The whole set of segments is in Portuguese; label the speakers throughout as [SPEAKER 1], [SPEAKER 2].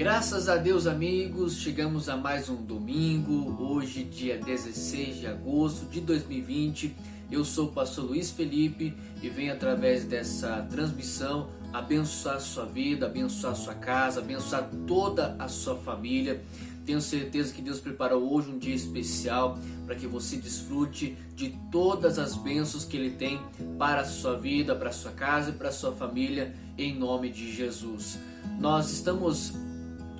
[SPEAKER 1] Graças a Deus, amigos, chegamos a mais um domingo, hoje dia 16 de agosto de 2020. Eu sou o pastor Luiz Felipe e venho através dessa transmissão abençoar a sua vida, abençoar a sua casa, abençoar toda a sua família. Tenho certeza que Deus preparou hoje um dia especial para que você desfrute de todas as bênçãos que Ele tem para a sua vida, para a sua casa e para a sua família, em nome de Jesus. Nós estamos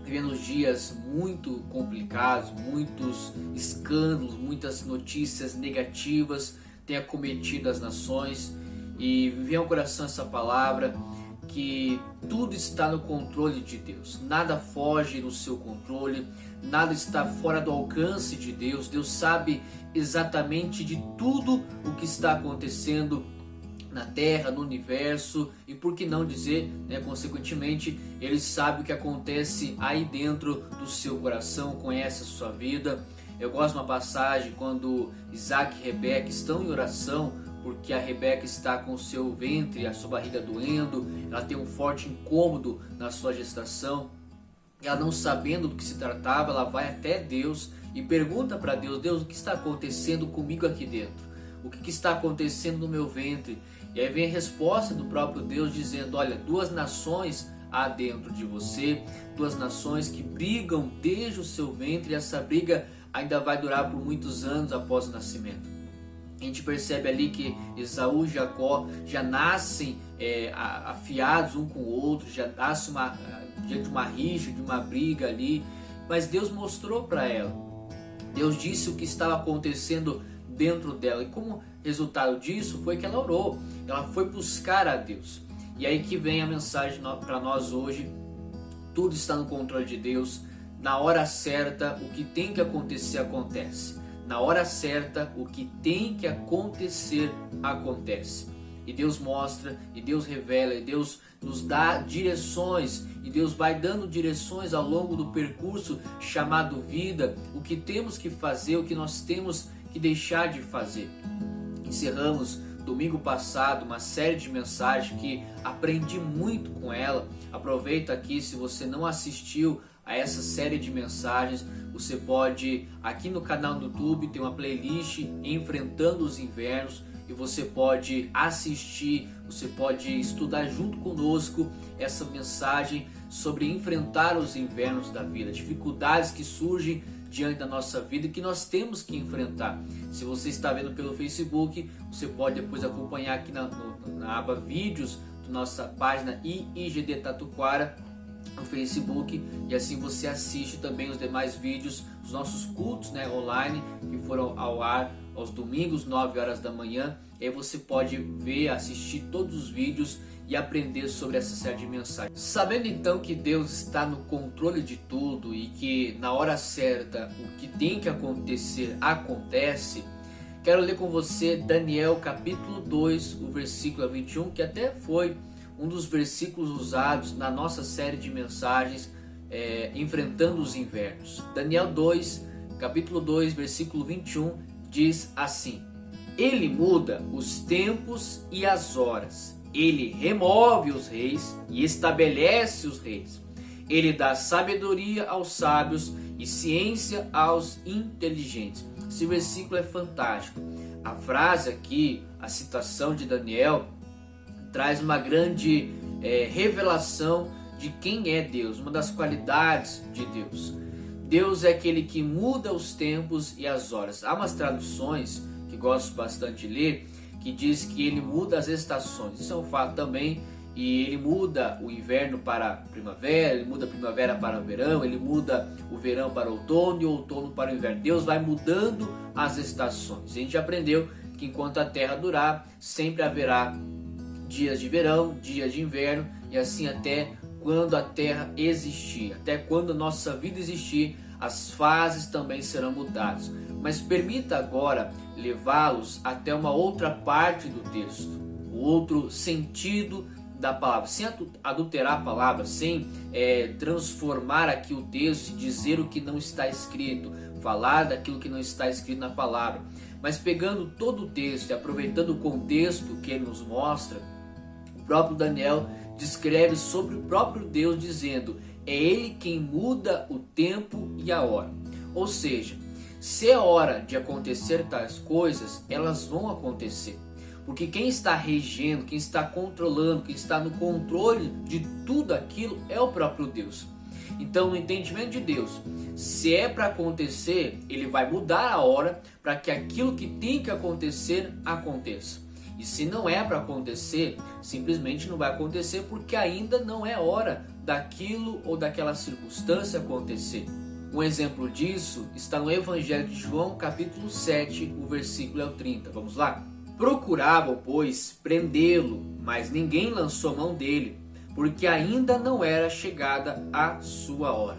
[SPEAKER 1] vivendo dias muito complicados, muitos escândalos, muitas notícias negativas têm acometido as nações, e vem ao coração essa palavra que tudo está no controle de Deus, nada foge do seu controle, nada está fora do alcance de Deus. Deus sabe exatamente de tudo o que está acontecendo na terra, no universo, e por que não dizer, consequentemente, Ele sabe o que acontece aí dentro do seu coração, conhece a sua vida. Eu gosto de uma passagem quando Isaac e Rebeca estão em oração, porque a Rebeca está com o seu ventre, a sua barriga doendo, ela tem um forte incômodo na sua gestação. Ela, não sabendo do que se tratava, ela vai até Deus e pergunta para Deus: Deus, o que está acontecendo comigo aqui dentro? O que está acontecendo no meu ventre? E aí vem a resposta do próprio Deus dizendo: olha, duas nações há dentro de você, duas nações que brigam desde o seu ventre, e essa briga ainda vai durar por muitos anos após o nascimento. A gente percebe ali que Esaú e Jacó já nascem afiados um com o outro, já nascem diante de uma rixa, de uma briga ali, mas Deus mostrou para ela, Deus disse o que estava acontecendo dentro dela, e como resultado disso foi que ela orou, ela foi buscar a Deus. E aí que vem a mensagem para nós hoje: tudo está no controle de Deus, na hora certa o que tem que acontecer acontece, na hora certa o que tem que acontecer acontece. E Deus mostra, e Deus revela, e Deus nos dá direções, e Deus vai dando direções ao longo do percurso chamado vida, o que temos que fazer, o que nós temos que deixar de fazer. Encerramos domingo passado uma série de mensagens que aprendi muito com ela. Aproveita aqui, se você não assistiu a essa série de mensagens, você pode, aqui no canal do YouTube tem uma playlist Enfrentando os Invernos, e você pode assistir, você pode estudar junto conosco essa mensagem sobre enfrentar os invernos da vida, dificuldades que surgem diante da nossa vida e que nós temos que enfrentar. Se você está vendo pelo Facebook, você pode depois acompanhar aqui na aba vídeos da nossa página IIGD Tatuquara no Facebook, e assim você assiste também os demais vídeos dos nossos cultos online que foram ao ar aos domingos 9 horas da manhã. E aí você pode ver, assistir todos os vídeos e aprender sobre essa série de mensagens. Sabendo então que Deus está no controle de tudo e que na hora certa o que tem que acontecer acontece, quero ler com você Daniel capítulo 2, o versículo 21, que até foi um dos versículos usados na nossa série de mensagens Enfrentando os Invernos. Daniel 2, capítulo 2, versículo 21 diz assim: Ele muda os tempos e as horas, Ele remove os reis e estabelece os reis. Ele dá sabedoria aos sábios e ciência aos inteligentes. Esse versículo é fantástico. A frase aqui, a citação de Daniel, traz uma grande revelação de quem é Deus, uma das qualidades de Deus. Deus é aquele que muda os tempos e as horas. Há umas traduções que gosto bastante de ler, que diz que Ele muda as estações. Isso é um fato também. E Ele muda o inverno para a primavera, Ele muda a primavera para o verão, Ele muda o verão para o outono e o outono para o inverno. Deus vai mudando as estações. A gente aprendeu que enquanto a terra durar, sempre haverá dias de verão, dias de inverno, e assim até quando a terra existir, até quando a nossa vida existir, as fases também serão mudadas. Mas permita agora levá-los até uma outra parte do texto, o outro sentido da palavra, sem adulterar a palavra, sem transformar aqui o texto e dizer o que não está escrito, falar daquilo que não está escrito na palavra, mas pegando todo o texto e aproveitando o contexto que ele nos mostra. O próprio Daniel descreve sobre o próprio Deus dizendo: É Ele quem muda o tempo e a hora. Ou seja, se é hora de acontecer tais coisas, elas vão acontecer. Porque quem está regendo, quem está controlando, quem está no controle de tudo aquilo é o próprio Deus. Então, no entendimento de Deus, se é para acontecer, Ele vai mudar a hora para que aquilo que tem que acontecer, aconteça. E se não é para acontecer, simplesmente não vai acontecer porque ainda não é hora daquilo ou daquela circunstância acontecer. Um exemplo disso está no Evangelho de João, capítulo 7, o versículo é o 30. Vamos lá? Procuravam, pois, prendê-lo, mas ninguém lançou mão dele, porque ainda não era chegada a sua hora.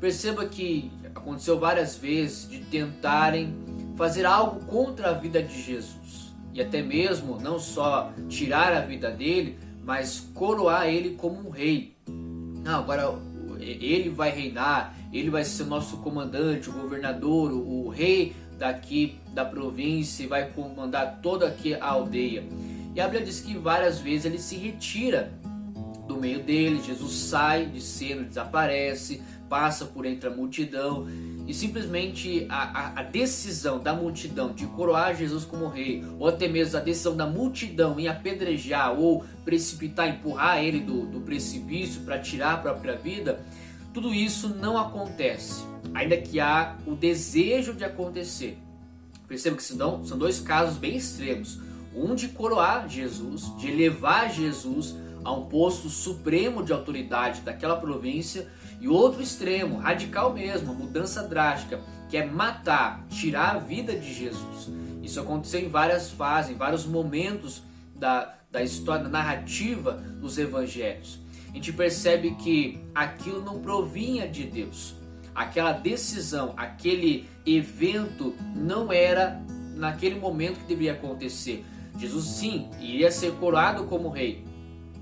[SPEAKER 1] Perceba que aconteceu várias vezes de tentarem fazer algo contra a vida de Jesus. E até mesmo não só tirar a vida dele, mas coroar ele como um rei. Não, agora ele vai reinar, ele vai ser o nosso comandante, o governador, o rei daqui da província e vai comandar toda aqui a aldeia. E a Bíblia diz que várias vezes ele se retira do meio dele, Jesus sai de cena, desaparece, passa por entre a multidão e simplesmente a decisão da multidão de coroar Jesus como rei, ou até mesmo a decisão da multidão em apedrejar ou precipitar, empurrar ele do precipício para tirar a própria vida, tudo isso não acontece, ainda que há o desejo de acontecer. Perceba que são dois casos bem extremos, um de coroar Jesus, de elevar Jesus a um posto supremo de autoridade daquela província, e outro extremo, radical mesmo, mudança drástica, que é matar, tirar a vida de Jesus. Isso aconteceu em várias fases, em vários momentos da história, da narrativa dos evangelhos. A gente percebe que aquilo não provinha de Deus. Aquela decisão, aquele evento não era naquele momento que deveria acontecer. Jesus sim, iria ser coroado como rei.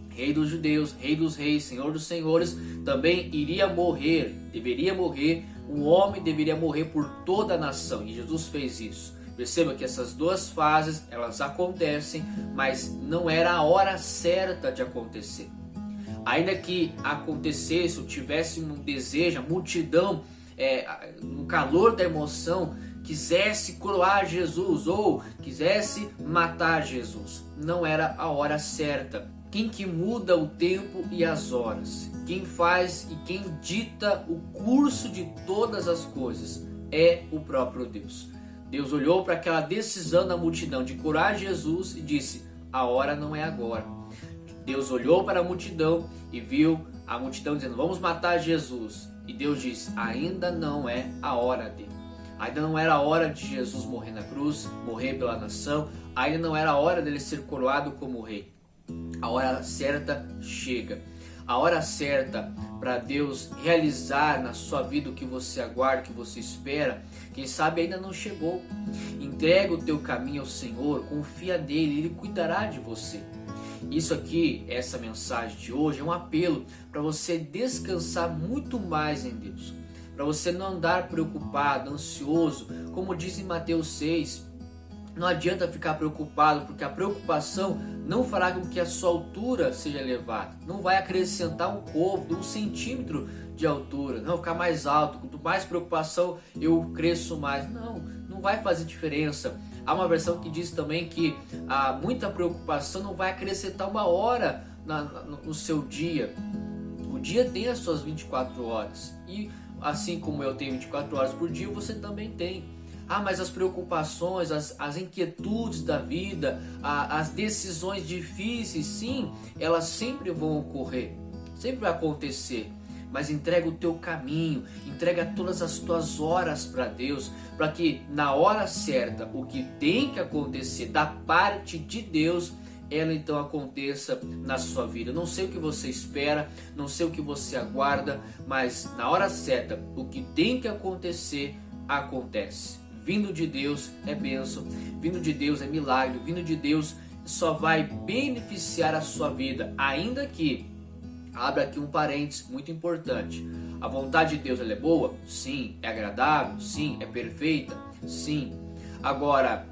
[SPEAKER 1] Rei dos judeus, rei dos reis, senhor dos senhores, também iria morrer, deveria morrer, um homem deveria morrer por toda a nação, e Jesus fez isso. Perceba que essas duas fases, elas acontecem, mas não era a hora certa de acontecer. Ainda que acontecesse, ou tivesse um desejo, a multidão, no calor da emoção, quisesse coroar Jesus, ou quisesse matar Jesus, não era a hora certa. Quem que muda o tempo e as horas, quem faz e quem dita o curso de todas as coisas é o próprio Deus. Deus olhou para aquela decisão da multidão de curar Jesus e disse: a hora não é agora. Deus olhou para a multidão e viu a multidão dizendo: vamos matar Jesus. E Deus disse: ainda não é a hora dele. Ainda não era a hora de Jesus morrer na cruz, morrer pela nação. Ainda não era a hora dele ser coroado como rei. A hora certa chega. A hora certa para Deus realizar na sua vida o que você aguarda, o que você espera, quem sabe ainda não chegou. Entrega o teu caminho ao Senhor, confia nele, Ele cuidará de você. Isso aqui, essa mensagem de hoje é um apelo para você descansar muito mais em Deus. Para você não andar preocupado, ansioso, como diz em Mateus 6. Não adianta ficar preocupado, porque a preocupação não fará com que a sua altura seja elevada. Não vai acrescentar um côvado, 1 centímetro de altura. Não, ficar mais alto. Quanto mais preocupação, eu cresço mais. Não vai fazer diferença. Há uma versão que diz também que muita preocupação não vai acrescentar uma hora no seu dia. O dia tem as suas 24 horas. E assim como eu tenho 24 horas por dia, você também tem. Mas as preocupações, as inquietudes da vida, as decisões difíceis, sim, elas sempre vão ocorrer, sempre vai acontecer. Mas entrega o teu caminho, entrega todas as tuas horas para Deus, para que na hora certa, o que tem que acontecer da parte de Deus, ela então aconteça na sua vida. Não sei o que você espera, não sei o que você aguarda, mas na hora certa, o que tem que acontecer, acontece. Vindo de Deus é bênção, vindo de Deus é milagre, vindo de Deus só vai beneficiar a sua vida, ainda que, abra aqui um parênteses muito importante, a vontade de Deus ela é boa? Sim. É agradável? Sim. É perfeita? Sim. Agora,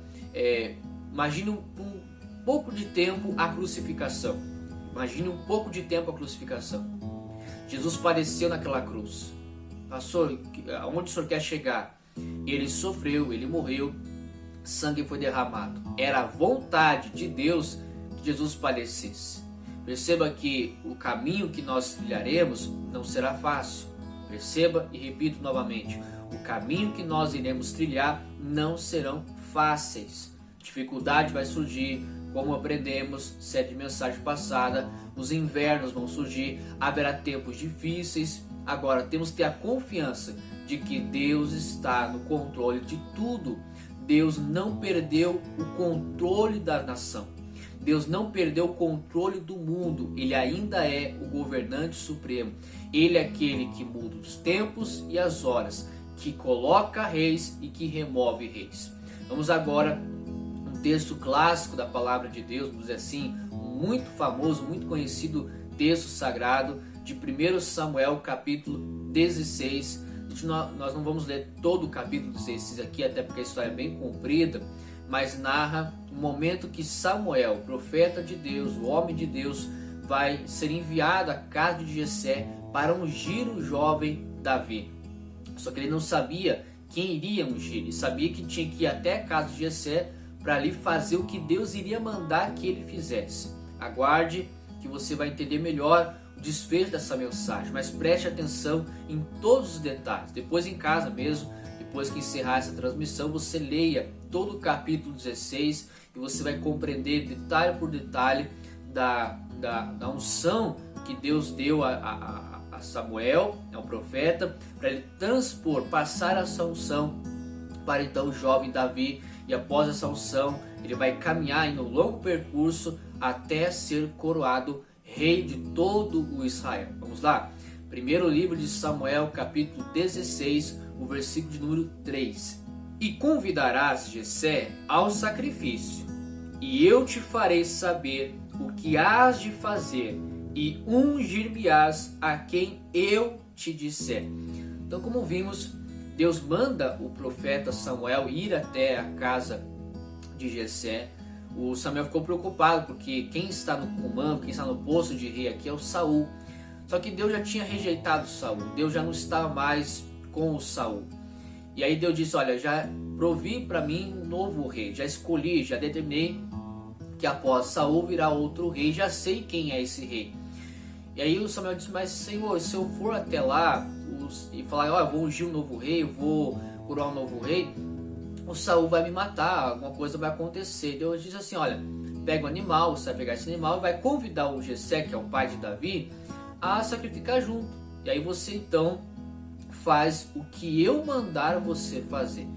[SPEAKER 1] imagine um pouco de tempo a crucificação, imagine um pouco de tempo a crucificação. Jesus padeceu naquela cruz. Pastor, aonde o senhor quer chegar? Ele sofreu, ele morreu, sangue foi derramado. Era a vontade de Deus que Jesus padecesse. Perceba que o caminho que nós trilharemos não será fácil. Perceba e repito novamente, o caminho que nós iremos trilhar não serão fáceis. Dificuldade vai surgir, como aprendemos, série de mensagem passada, os invernos vão surgir, haverá tempos difíceis. Agora temos que ter a confiança de que Deus está no controle de tudo. Deus não perdeu o controle da nação. Deus não perdeu o controle do mundo. Ele ainda é o governante supremo. Ele é aquele que muda os tempos e as horas, que coloca reis e que remove reis. Vamos agora um texto clássico da palavra de Deus, vamos dizer assim, muito famoso, muito conhecido texto sagrado de 1 Samuel capítulo 16. Nós não vamos ler todo o capítulo 16 aqui, até porque a história é bem comprida, mas narra o momento que Samuel, profeta de Deus, o homem de Deus, vai ser enviado à casa de Jessé para ungir o jovem Davi. Só que ele não sabia quem iria ungir, ele sabia que tinha que ir até a casa de Jessé para ali fazer o que Deus iria mandar que ele fizesse. Aguarde que você vai entender melhor o desfecho dessa mensagem, mas preste atenção em todos os detalhes. Depois em casa mesmo, depois que encerrar essa transmissão, você leia todo o capítulo 16 e você vai compreender detalhe por detalhe da unção que Deus deu a Samuel, ao profeta, para ele transpor, passar essa unção para então o jovem Davi. E após essa unção, ele vai caminhar em um longo percurso até ser coroado rei de todo o Israel. Vamos lá? Primeiro livro de Samuel, capítulo 16, o versículo de número 3. E convidarás Jessé ao sacrifício, e eu te farei saber o que hás de fazer, e ungir-me-ás a quem eu te disser. Então, como vimos, Deus manda o profeta Samuel ir até a casa de Jessé. O Samuel ficou preocupado porque quem está no comando, quem está no posto de rei aqui é o Saul. Só que Deus já tinha rejeitado Saul, Deus já não estava mais com o Saul. E aí Deus disse: olha, já provi para mim um novo rei, já escolhi, já determinei que após Saul virá outro rei, já sei quem é esse rei. E aí o Samuel disse: mas Senhor, se eu for até lá e falar, eu vou ungir um novo rei, eu vou curar um novo rei, o Saul vai me matar, alguma coisa vai acontecer. Deus diz assim: olha, pega um animal, você vai pegar esse animal e vai convidar o Jessé, que é o pai de Davi, a sacrificar junto. E aí você então faz o que eu mandar você fazer.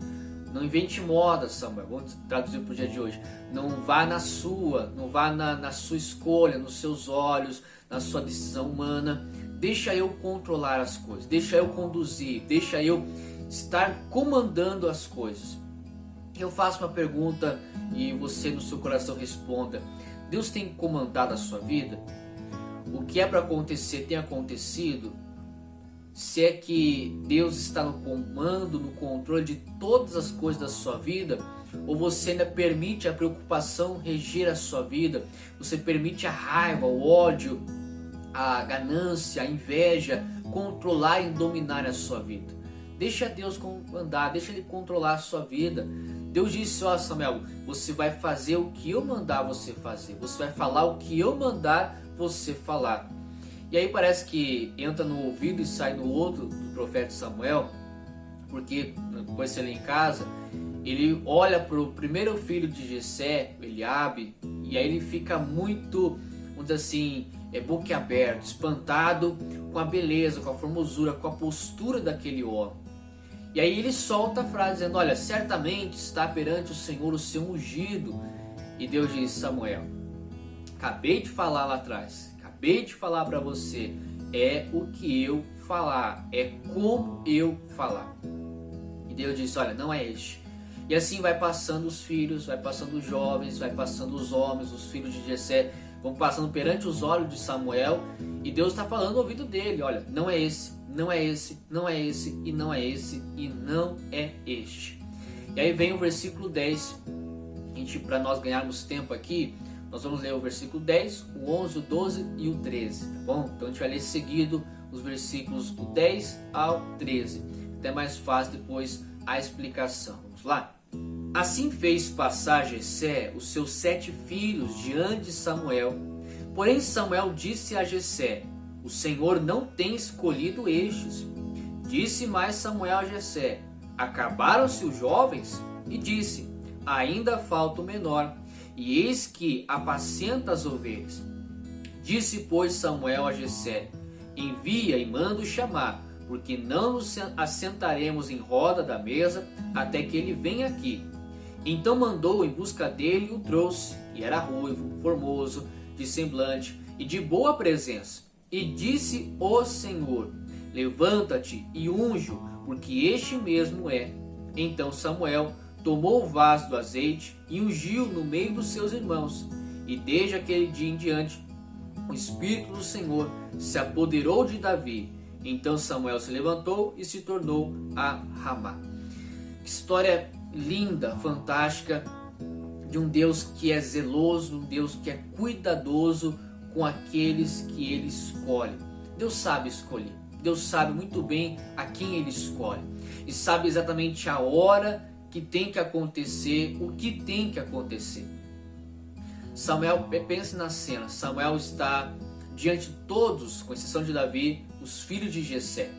[SPEAKER 1] Não invente moda, Samuel. Vamos traduzir para o dia de hoje. Não vá na sua escolha, nos seus olhos, na sua decisão humana. Deixa eu controlar as coisas, deixa eu conduzir, deixa eu estar comandando as coisas. Eu faço uma pergunta e você no seu coração responda: Deus tem comandado a sua vida? O que é para acontecer tem acontecido? Se é que Deus está no comando, no controle de todas as coisas da sua vida, ou você ainda permite a preocupação reger a sua vida, você permite a raiva, o ódio, a ganância, a inveja controlar e dominar a sua vida. Deixa Deus comandar, deixa Ele controlar a sua vida. Deus disse: ó Samuel, você vai fazer o que eu mandar você fazer, você vai falar o que eu mandar você falar. E aí parece que entra no ouvido e sai no outro do profeta Samuel, porque depois você lê em casa, ele olha para o primeiro filho de Jessé, Eliabe, e aí ele fica muito, vamos dizer assim, boquiaberto, espantado com a beleza, com a formosura, com a postura daquele homem. E aí ele solta a frase dizendo: olha, certamente está perante o Senhor o seu ungido. E Deus diz: Samuel, acabei de falar lá atrás, acabei de falar para você, é o que eu falar, é como eu falar. E Deus diz: olha, não é este. E assim vai passando os filhos, vai passando os jovens, vai passando os homens, os filhos de Jessé, vão passando perante os olhos de Samuel, e Deus está falando no ouvido dele: olha, não é esse, não é esse, não é esse, e não é esse, e não é este. E aí vem o versículo 10, para nós ganharmos tempo aqui, nós vamos ler o versículo 10, o 11, o 12 e o 13, tá bom? Então a gente vai ler seguido os versículos do 10 ao 13. Até mais fácil depois a explicação. Vamos lá? Assim fez passar Jessé os seus 7 filhos diante de Samuel. Porém Samuel disse a Jessé: o Senhor não tem escolhido estes. Disse mais Samuel a Jessé: acabaram-se os jovens? E disse: ainda falta o menor, e eis que apacenta as ovelhas. Disse, pois, Samuel a Jessé: envia e manda-o chamar, porque não nos assentaremos em roda da mesa até que ele venha aqui. Então mandou em busca dele e o trouxe, e era ruivo, formoso, de semblante e de boa presença. E disse o Senhor: levanta-te e unge-o, porque este mesmo é. Então Samuel tomou o vaso do azeite e ungiu no meio dos seus irmãos. E desde aquele dia em diante, o Espírito do Senhor se apoderou de Davi. Então Samuel se levantou e se tornou a Ramá. Que história linda, fantástica, de um Deus que é zeloso, um Deus que é cuidadoso com aqueles que ele escolhe. Deus sabe escolher. Deus sabe muito bem a quem ele escolhe. E sabe exatamente a hora que tem que acontecer, o que tem que acontecer. Samuel, pense na cena, Samuel está diante de todos, com exceção de Davi, os filhos de Jessé.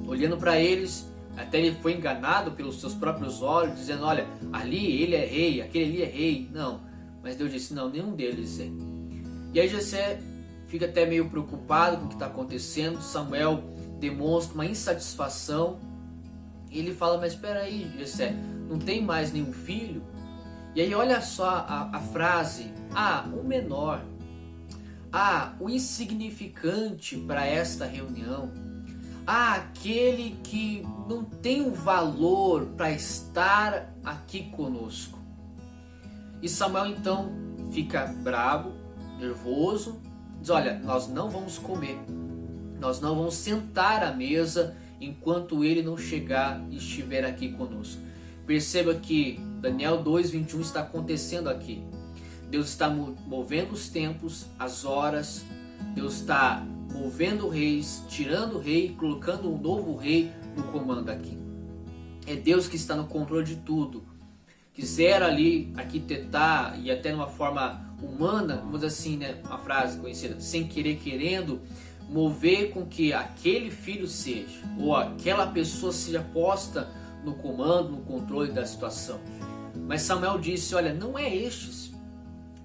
[SPEAKER 1] Olhando para eles, até ele foi enganado pelos seus próprios olhos, dizendo: olha, ali ele é rei, aquele ali é rei. Não, mas Deus disse: não, nenhum deles é. E aí Jessé fica até meio preocupado com o que está acontecendo. Samuel demonstra uma insatisfação. E ele fala: mas espera aí, Jessé, não tem mais nenhum filho? E aí olha só a frase: o menor, o insignificante para esta reunião, aquele que não tem um valor para estar aqui conosco. E Samuel então fica bravo, nervoso, diz: olha, nós não vamos comer, nós não vamos sentar à mesa enquanto ele não chegar e estiver aqui conosco. Perceba que Daniel 2:21 está acontecendo aqui. Deus está movendo os tempos, as horas. Deus está movendo reis, tirando o rei, colocando um novo rei no comando aqui. É Deus que está no controle de tudo. Quiser ali arquitetar, e até de uma forma humana, vamos dizer assim, né, uma frase conhecida, sem querer querendo, mover com que aquele filho seja, ou aquela pessoa seja posta no comando, no controle da situação. Mas Samuel disse: olha, não é estes,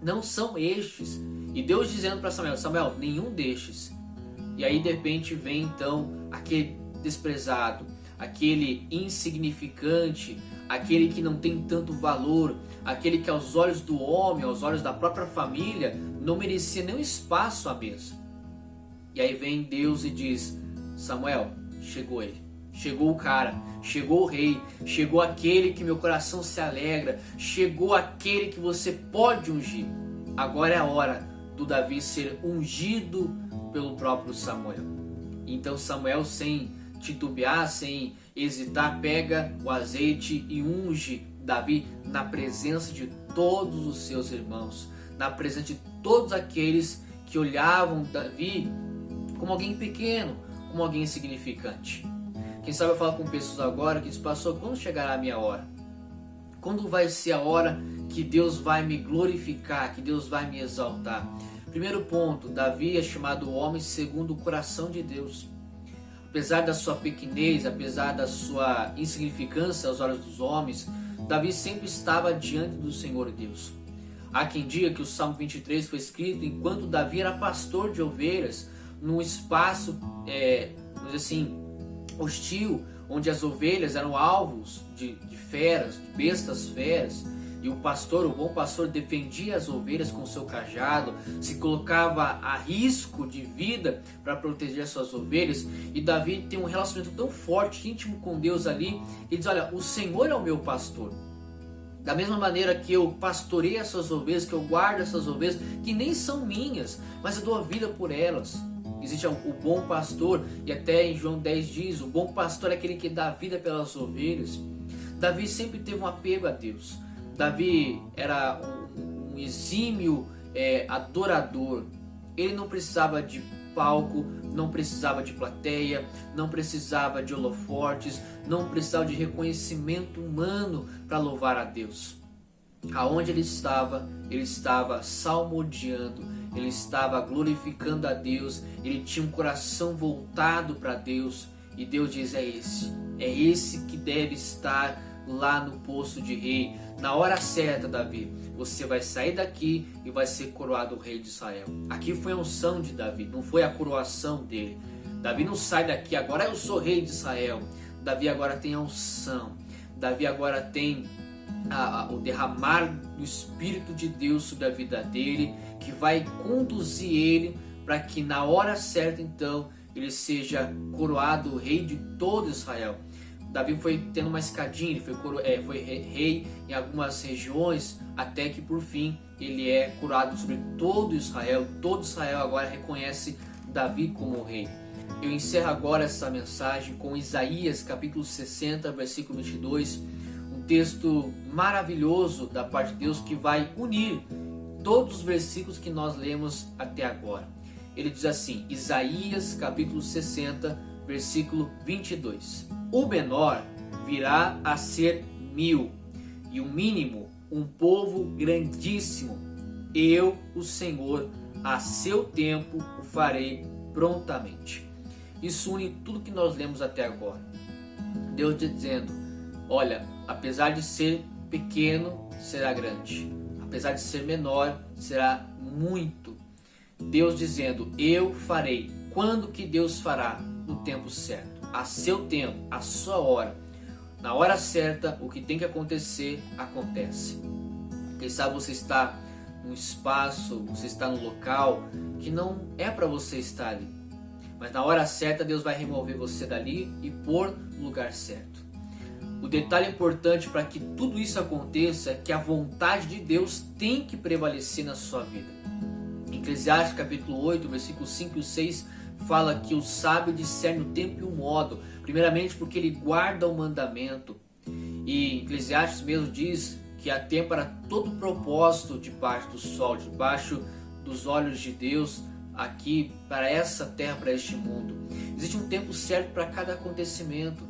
[SPEAKER 1] não são estes. E Deus dizendo para Samuel: Samuel, nenhum destes. E aí de repente vem então aquele desprezado, aquele insignificante, aquele que não tem tanto valor, aquele que aos olhos do homem, aos olhos da própria família, não merecia nenhum espaço à mesa. E aí vem Deus e diz: Samuel, chegou ele, chegou o cara, chegou o rei, chegou aquele que meu coração se alegra, chegou aquele que você pode ungir. Agora é a hora do Davi ser ungido pelo próprio Samuel. Então Samuel, sem titubear, sem hesitar, pega o azeite e unge Davi na presença de todos os seus irmãos, na presença de todos aqueles que olhavam Davi como alguém pequeno, como alguém insignificante. Quem sabe eu falo com pessoas agora que diz: pastor, quando chegará a minha hora? Quando vai ser a hora que Deus vai me glorificar, que Deus vai me exaltar? Primeiro ponto, Davi é chamado o homem segundo o coração de Deus. Apesar da sua pequenez, apesar da sua insignificância aos olhos dos homens, Davi sempre estava diante do Senhor Deus. Há quem diga que o Salmo 23 foi escrito enquanto Davi era pastor de ovelhas, num espaço, vamos dizer assim, hostil, onde as ovelhas eram alvos de feras, de bestas feras, e o pastor, o bom pastor, defendia as ovelhas com seu cajado, se colocava a risco de vida para proteger as suas ovelhas. E Davi tem um relacionamento tão forte, íntimo com Deus ali, ele diz: olha, o Senhor é o meu pastor. Da mesma maneira que eu pastorei essas ovelhas, que eu guardo essas ovelhas, que nem são minhas, mas eu dou a vida por elas. Existe o bom pastor, e até em João 10 diz: o bom pastor é aquele que dá a vida pelas ovelhas. Davi sempre teve um apego a Deus. Davi era um exímio adorador. Ele não precisava de palco, não precisava de plateia, não precisava de holofortes, não precisava de reconhecimento humano para louvar a Deus. Aonde ele estava salmodiando, ele estava glorificando a Deus, ele tinha um coração voltado para Deus, e Deus diz: é esse que deve estar lá no posto de rei. Na hora certa, Davi, você vai sair daqui e vai ser coroado rei de Israel. Aqui foi a unção de Davi, não foi a coroação dele. Davi não sai daqui, agora eu sou rei de Israel. Davi agora tem a unção, Davi agora tem o derramar do Espírito de Deus sobre a vida dele, que vai conduzir ele para que na hora certa então ele seja coroado rei de todo Israel. Davi foi tendo uma escadinha, ele foi rei em algumas regiões, até que por fim ele é coroado sobre todo Israel. Todo Israel agora reconhece Davi como rei. Eu encerro agora essa mensagem com Isaías capítulo 60, versículo 22, um texto maravilhoso da parte de Deus que vai unir todos os versículos que nós lemos até agora. Ele diz assim, Isaías capítulo 60, versículo 22. O menor virá a ser 1000, e o mínimo um povo grandíssimo. Eu, o Senhor, a seu tempo o farei prontamente. Isso une tudo que nós lemos até agora. Deus dizendo, olha, apesar de ser pequeno, será grande. Apesar de ser menor, será muito. Deus dizendo, eu farei. Quando que Deus fará? No tempo certo, a seu tempo, a sua hora. Na hora certa, o que tem que acontecer, acontece. Quem sabe você está num espaço, você está num local que não é para você estar ali. Mas na hora certa, Deus vai remover você dali e pôr no lugar certo. O detalhe importante para que tudo isso aconteça é que a vontade de Deus tem que prevalecer na sua vida. Em Eclesiastes capítulo 8, versículos 5 e 6, fala que o sábio discerne o tempo e o modo, primeiramente porque ele guarda o mandamento. E Eclesiastes mesmo diz que há tempo para todo propósito debaixo do sol, debaixo dos olhos de Deus, aqui para essa terra, para este mundo. Existe um tempo certo para cada acontecimento.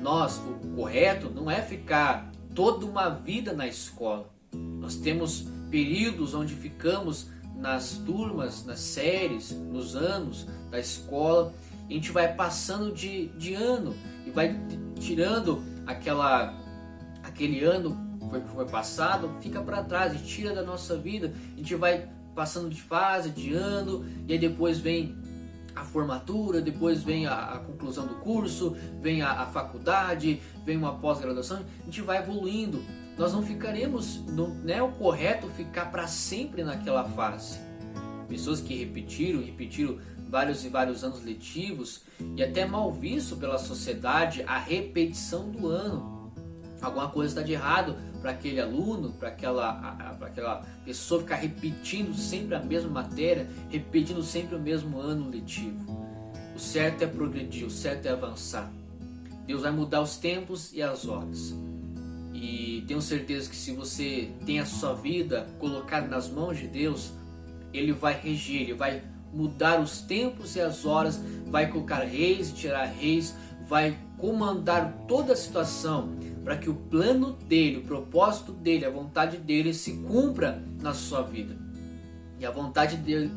[SPEAKER 1] O correto não é ficar toda uma vida na escola. Nós temos períodos onde ficamos nas turmas, nas séries, nos anos da escola, e a gente vai passando de ano e vai tirando aquele ano que foi passado, fica para trás e tira da nossa vida. A gente vai passando de fase, de ano, e aí depois vem a formatura, depois vem a conclusão do curso, vem a faculdade, vem uma pós-graduação, a gente vai evoluindo. Nós não ficaremos, não é o correto ficar para sempre naquela fase. Pessoas que repetiram vários e vários anos letivos, e até mal visto pela sociedade a repetição do ano. Alguma coisa está de errado para aquele aluno, para aquela pessoa ficar repetindo sempre a mesma matéria, repetindo sempre o mesmo ano letivo. O certo é progredir, o certo é avançar. Deus vai mudar os tempos e as horas. E tenho certeza que se você tem a sua vida colocada nas mãos de Deus, Ele vai reger, Ele vai mudar os tempos e as horas, vai colocar reis e tirar reis, vai comandar toda a situação para que o plano dele, o propósito dele, a vontade dele se cumpra na sua vida. E a vontade dele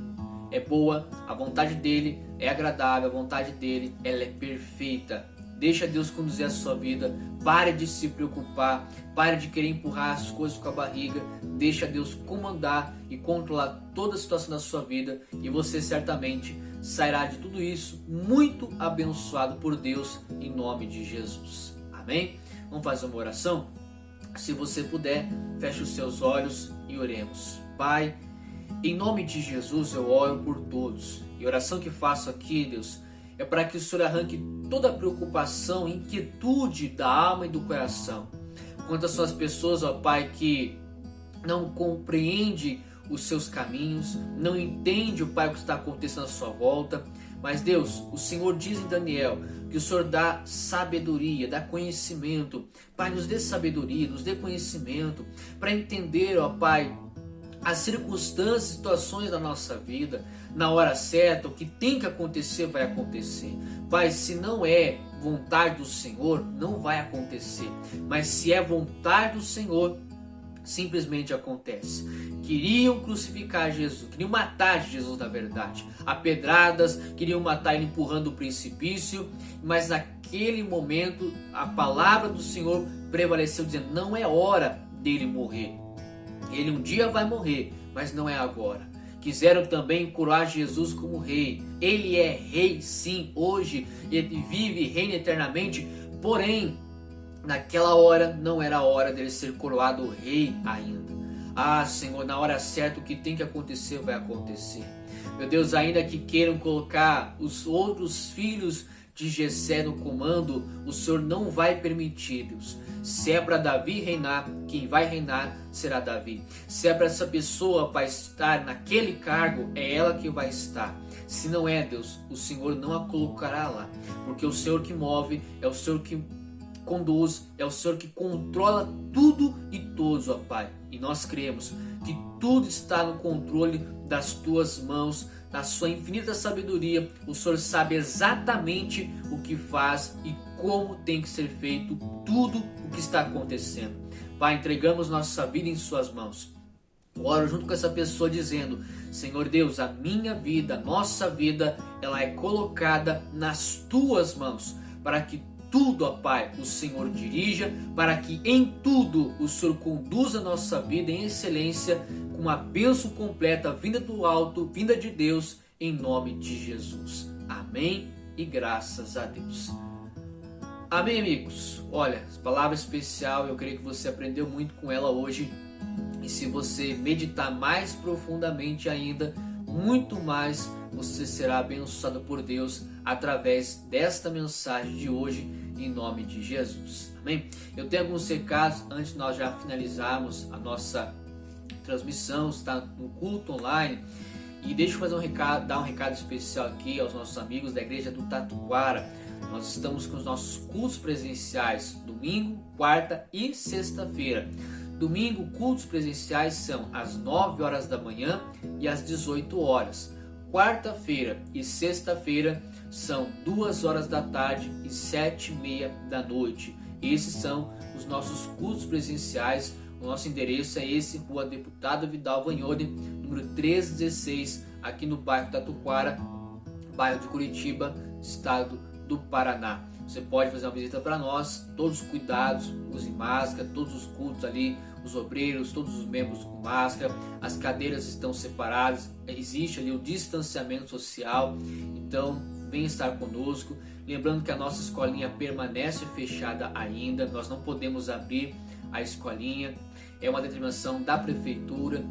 [SPEAKER 1] é boa, a vontade dele é agradável, a vontade dele ela é perfeita. Deixa Deus conduzir a sua vida, pare de se preocupar, pare de querer empurrar as coisas com a barriga, deixa Deus comandar e controlar toda a situação da sua vida, e você certamente sairá de tudo isso muito abençoado por Deus, em nome de Jesus. Amém? Vamos fazer uma oração? Se você puder, feche os seus olhos e oremos. Pai, em nome de Jesus eu oro por todos, e a oração que faço aqui, Deus, é para que o Senhor arranque toda a preocupação, inquietude da alma e do coração. Quantas são as pessoas, ó Pai, que não compreendem os seus caminhos, não entende, ó Pai, o que está acontecendo à sua volta. Mas Deus, o Senhor diz em Daniel que o Senhor dá sabedoria, dá conhecimento. Pai, nos dê sabedoria, nos dê conhecimento para entender, ó Pai, as circunstâncias, situações da nossa vida, na hora certa, o que tem que acontecer vai acontecer. Pai, se não é vontade do Senhor, não vai acontecer. Mas se é vontade do Senhor, simplesmente acontece. Queriam crucificar Jesus, queriam matar Jesus, na verdade, a pedradas, queriam matar ele empurrando o precipício, mas naquele momento a palavra do Senhor prevaleceu, dizendo: não é hora dele morrer. Ele um dia vai morrer, mas não é agora. Quiseram também coroar Jesus como rei. Ele é rei, sim, hoje. Ele vive e reina eternamente. Porém, naquela hora não era a hora dele ser coroado rei ainda. Ah, Senhor, na hora certa o que tem que acontecer vai acontecer. Meu Deus, ainda que queiram colocar os outros filhos de Jessé no comando, o Senhor não vai permitir, Deus. Se é para Davi reinar, quem vai reinar será Davi. Se é para essa pessoa para estar naquele cargo, é ela que vai estar. Se não é, Deus, o Senhor não a colocará lá, porque o Senhor que move, é o Senhor que conduz, é o Senhor que controla tudo e todos, ó Pai. E nós cremos que tudo está no controle das tuas mãos, na sua infinita sabedoria. O Senhor sabe exatamente o que faz e como tem que ser feito tudo o que está acontecendo. Pai, entregamos nossa vida em suas mãos. Oro junto com essa pessoa dizendo: Senhor Deus, a minha vida, a nossa vida, ela é colocada nas tuas mãos, para que tudo, ó Pai, o Senhor dirija, para que em tudo o Senhor conduza a nossa vida em excelência, com uma bênção completa, vinda do alto, vinda de Deus, em nome de Jesus. Amém e graças a Deus. Amém, amigos? Olha, palavra especial, eu creio que você aprendeu muito com ela hoje. E se você meditar mais profundamente ainda, muito mais você será abençoado por Deus através desta mensagem de hoje, em nome de Jesus. Amém? Eu tenho alguns recados antes de nós já finalizarmos a nossa transmissão, está no culto online. E deixa eu fazer dar um recado especial aqui aos nossos amigos da igreja do Tatuquara. Nós estamos com os nossos cultos presenciais, domingo, quarta e sexta-feira. Domingo, cultos presenciais são às 9 horas da manhã e às 18 horas. Quarta-feira e sexta-feira são 2 horas da tarde e 7h30 da noite. Esses são os nossos cultos presenciais. O nosso endereço é esse, Rua Deputado Vidal Vagnoni, número 316, aqui no bairro Tatuquara, bairro de Curitiba, estado do Paraná. Você pode fazer uma visita para nós, todos os cuidados, use máscara, todos os cultos ali, os obreiros, todos os membros com máscara, as cadeiras estão separadas, existe ali o distanciamento social, então venha estar conosco. Lembrando que a nossa escolinha permanece fechada ainda, nós não podemos abrir a escolinha, é uma determinação da prefeitura,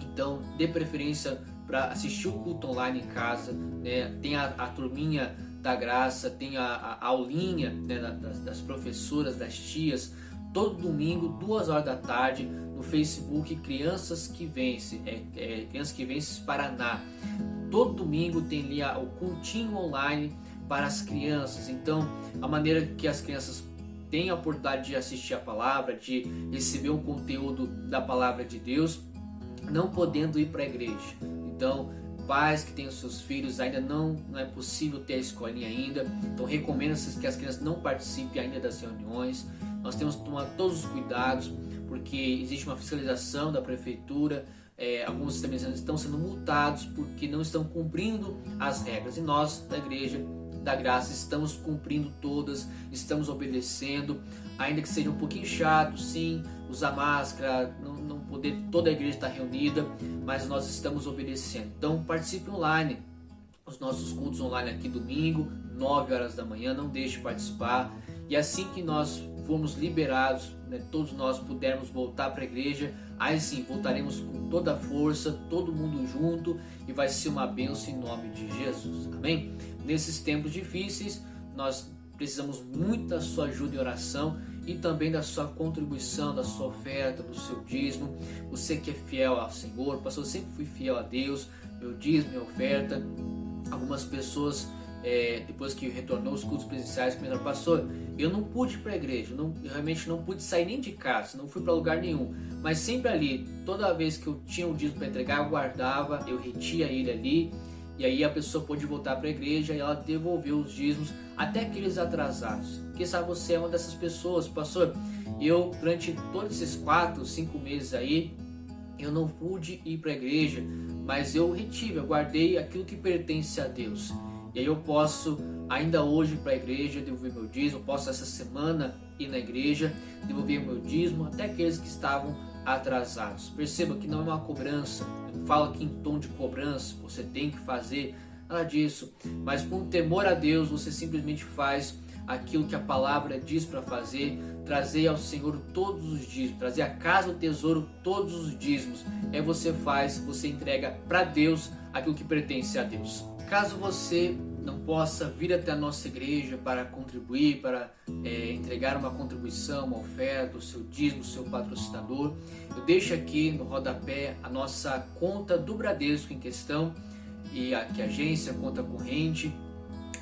[SPEAKER 1] então dê preferência para assistir o culto online em casa, né? Tem a turminha da graça, tem a aulinha, né, das professoras, das tias, todo domingo, 2 horas da tarde, no Facebook Crianças que Vencem, Crianças que Vencem Paraná. Todo domingo tem ali o cultinho online para as crianças. Então, a maneira que as crianças têm a oportunidade de assistir a palavra, de receber um conteúdo da palavra de Deus, não podendo ir para a igreja. Então, pais que têm os seus filhos, ainda não é possível ter a escolinha ainda, então recomendo que as crianças não participem ainda das reuniões. Nós temos que tomar todos os cuidados, porque existe uma fiscalização da prefeitura, alguns estabelecimentos estão sendo multados porque não estão cumprindo as regras, e nós da igreja da graça estamos cumprindo todas, estamos obedecendo, ainda que seja um pouquinho chato, sim, usar máscara, não poder toda a igreja estar reunida, mas nós estamos obedecendo. Então participe online, os nossos cultos online aqui domingo, 9 horas da manhã, não deixe de participar. E assim que nós formos liberados, né, todos nós pudermos voltar para a igreja, aí sim voltaremos com toda a força, todo mundo junto, e vai ser uma bênção em nome de Jesus. Amém? Nesses tempos difíceis, nós precisamos muito da sua ajuda e oração, e também da sua contribuição, da sua oferta, do seu dízimo. Você que é fiel ao Senhor, pastor, eu sempre fui fiel a Deus, meu dízimo, minha oferta. Algumas pessoas depois que retornou os cultos presenciais, comentaram: pastor, eu não pude ir para a igreja, eu realmente não pude sair nem de casa, não fui para lugar nenhum, mas sempre ali, toda vez que eu tinha um dízimo para entregar, eu guardava, eu retia ele ali, e aí a pessoa pôde voltar para a igreja e ela devolveu os dízimos, até aqueles atrasados. Quem sabe você é uma dessas pessoas: pastor, eu durante todos esses 4, 5 meses aí, eu não pude ir para a igreja, mas eu retive, eu guardei aquilo que pertence a Deus. E aí eu posso ainda hoje ir para a igreja, devolver meu dízimo, posso essa semana ir na igreja, devolver meu dízimo, até aqueles que estavam atrasados. Perceba que não é uma cobrança, não falo aqui em tom de cobrança, você tem que fazer, nada disso, mas por um temor a Deus, você simplesmente faz aquilo que a palavra diz para fazer, trazer ao Senhor todos os dízimos, trazer a casa do tesouro todos os dízimos. Aí você faz, você entrega para Deus aquilo que pertence a Deus. Caso você não possa vir até a nossa igreja para contribuir, para entregar uma contribuição, uma oferta, o seu dízimo, o seu patrocinador, eu deixo aqui no rodapé a nossa conta do Bradesco em questão, e aqui a agência, conta corrente,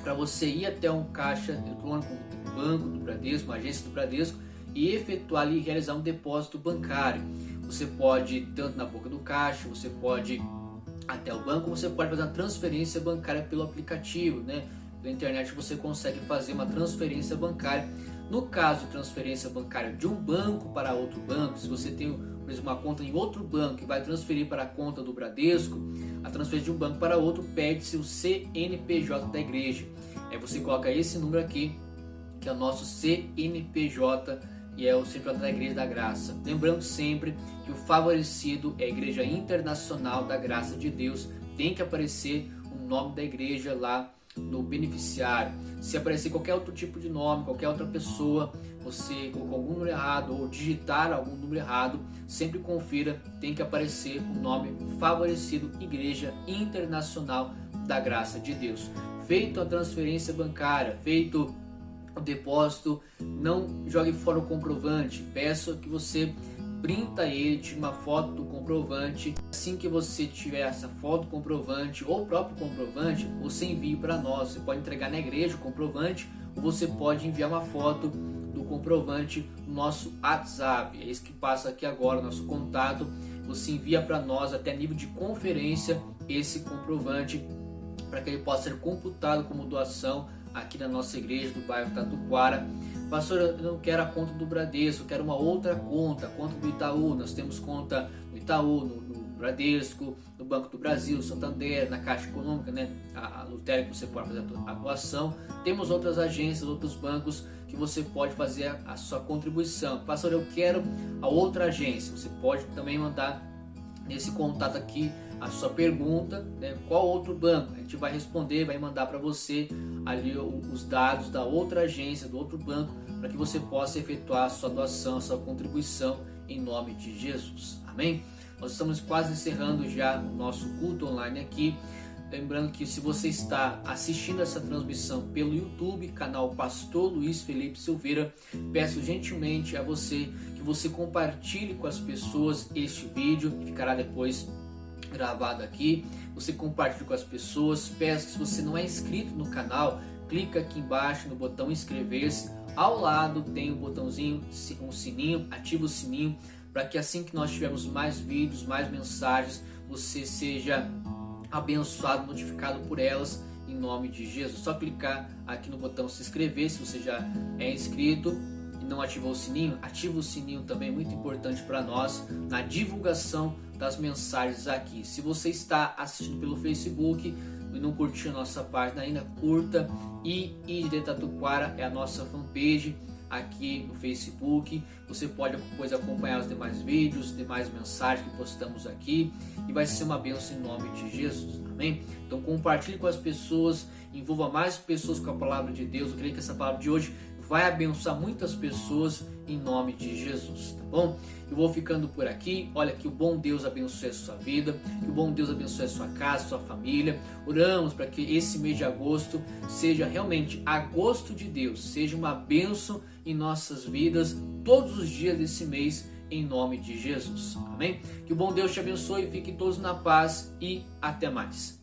[SPEAKER 1] para você ir até um caixa eletrônico do banco do Bradesco, uma agência do Bradesco, e efetuar ali, realizar um depósito bancário. Você pode, tanto na boca do caixa, você pode até o banco, você pode fazer uma transferência bancária pelo aplicativo, né? Pela internet você consegue fazer uma transferência bancária. No caso de transferência bancária de um banco para outro banco, se você tem, por exemplo, uma conta em outro banco e vai transferir para a conta do Bradesco, a transferência de um banco para outro pede-se o CNPJ da igreja. Aí você coloca esse número aqui, que é o nosso CNPJ, e é o CNPJ da Igreja da Graça. Lembrando sempre que o favorecido é a Igreja Internacional da Graça de Deus. Tem que aparecer o nome da igreja lá no beneficiário. Se aparecer qualquer outro tipo de nome, qualquer outra pessoa, você colocou algum número errado ou digitar algum número errado, sempre confira, tem que aparecer o nome favorecido, Igreja Internacional da Graça de Deus. Feito a transferência bancária, feito o depósito, não jogue fora o comprovante. Peço que você printa ele, tire uma foto do comprovante. Assim que você tiver essa foto do comprovante ou o próprio comprovante, você envie para nós. Você pode entregar na igreja o comprovante, ou você pode enviar uma foto do comprovante no nosso WhatsApp. É isso que passa aqui agora, o nosso contato. Você envia para nós até nível de conferência esse comprovante, para que ele possa ser computado como doação aqui na nossa igreja do bairro Tatuquara. Pastor, eu não quero a conta do Bradesco, eu quero uma outra conta, a conta do Itaú. Nós temos conta no Itaú, no Bradesco, no Banco do Brasil, Santander, na Caixa Econômica, né? A Lutero, que você pode fazer a doação. Temos outras agências, outros bancos que você pode fazer a sua contribuição. Pastor, eu quero a outra agência. Você pode também mandar nesse contato aqui a sua pergunta, né? Qual outro banco? A gente vai responder, vai mandar para você ali os dados da outra agência, do outro banco, para que você possa efetuar a sua doação, a sua contribuição em nome de Jesus. Amém? Nós estamos quase encerrando já o nosso culto online aqui. Lembrando que se você está assistindo essa transmissão pelo YouTube, canal Pastor Luiz Felipe Silveira, peço gentilmente a você que você compartilhe com as pessoas este vídeo, que ficará depois gravado aqui. Você compartilhe com as pessoas. Peço que, se você não é inscrito no canal, clica aqui embaixo no botão inscrever-se. Ao lado tem um botãozinho, um sininho, ativa o sininho, para que assim que nós tivermos mais vídeos, mais mensagens, você seja abençoado, notificado por elas, em nome de Jesus. Só clicar aqui no botão se inscrever. Se você já é inscrito e não ativou o sininho, ativa o sininho também, muito importante para nós na divulgação das mensagens aqui. Se você está assistindo pelo Facebook e não curtiu a nossa página ainda, curta. E IGD Tatuquara é a nossa fanpage aqui no Facebook. Você pode depois acompanhar os demais vídeos, as demais mensagens que postamos aqui, e vai ser uma bênção em nome de Jesus. Amém? Então compartilhe com as pessoas, envolva mais pessoas com a palavra de Deus. Eu creio que essa palavra de hoje vai abençoar muitas pessoas em nome de Jesus, tá bom? Eu vou ficando por aqui. Olha, que o bom Deus abençoe a sua vida, que o bom Deus abençoe a sua casa, a sua família. Oramos para que esse mês de agosto seja realmente agosto de Deus, seja uma bênção em nossas vidas todos os dias desse mês, em nome de Jesus. Amém? Que o bom Deus te abençoe, fiquem todos na paz e até mais.